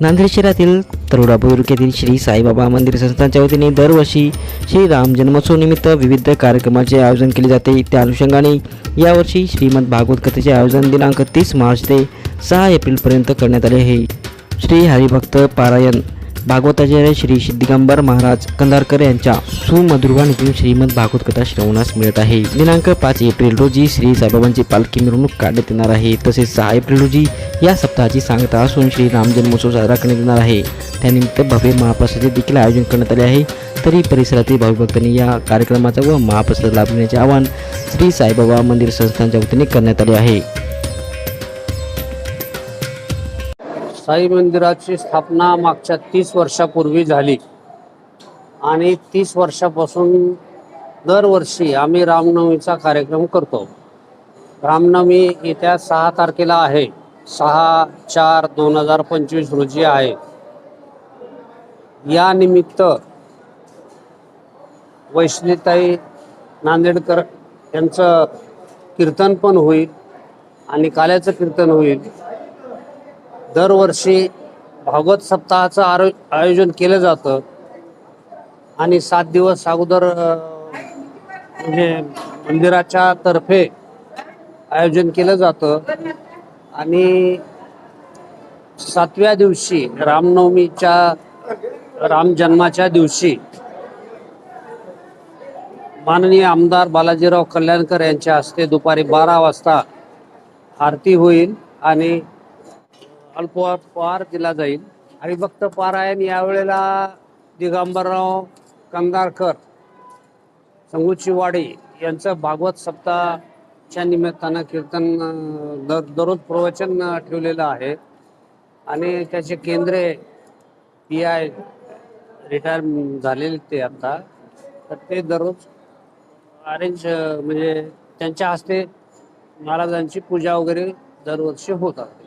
नांदेड शहरातील तरोडा बुद्रुक येथील श्री साईबाबा मंदिर संस्थानच्या वतीने दरवर्षी श्री राम जन्मोत्सव निमित्त विविध कार्यक्रमाचे आयोजन केले जाते। त्या अनुषंगाने यावर्षी श्रीमद भागवत कथेचे आयोजन दिनांक 30 मार्च ते 6 एप्रिलपर्यंत करण्यात आले आहे। श्री हरिभक्त पारायण भागवताचार्य श्री सिद्धिगंबर महाराज कंधारकर यांच्या सुमधुर वाणीतून श्रीमद भागवत कथा श्रवणास मिळत आहे। दिनांक 5 एप्रिल रोजी श्री साईबाबांची पालखी मिरवणूक काढण्यात येणार आहे। तसेच 6 एप्रिल रोजी या सप्ताहाची सांगता असून श्री राम जन्मोत्सव साजरा करण्यात येणार आहे। त्यानिमित्त भव्य महाप्रसादाचे देखील आयोजन करण्यात आले आहे। तरी परिसरातील भाविकभक्तांनी या कार्यक्रमाचा व महाप्रसाद लाभ घेण्याचे आवाहन श्री साईबाबा मंदिर संस्थानच्या वतीने करण्यात आले आहे। साई मंदिराची स्थापना मागच्या 30 वर्षापूर्वी झाली आणि 30 वर्षापासून दरवर्षी आम्ही रामनवमीचा कार्यक्रम करतो। रामनवमी येत्या 6 तारखेला आहे, 6/4/2025 रोजी आहे। या निमित्त वैष्णवीताई नांदेडकर यांचं कीर्तन पण होईल आणि काल्याचं कीर्तन होईल। दरवर्षी भागवत सप्ताहाचं आयोजन केलं जातं आणि 7 दिवस अगोदर म्हणजे मंदिराच्या तर्फे आयोजन केलं जातं आणि 7व्या दिवशी रामनवमीच्या राम जन्माच्या दिवशी माननीय आमदार बालाजीराव कल्याणकर यांच्या हस्ते दुपारी 12 वाजता आरती होईल आणि अल्पोपहार दिला जाईल। हरिभक्त पारायण यावेळेला दिगंबरराव कंधारकर संगूची वाडी यांचं भागवत सप्ताहाच्या निमित्तानं कीर्तन दररोज प्रवचन ठेवलेलं आहे आणि त्याचे केंद्रे PI रिटायर झालेले ते आता, तर ते दररोज अरेंज म्हणजे त्यांच्या हस्ते महाराजांची पूजा वगैरे दरवर्षी होत आहे।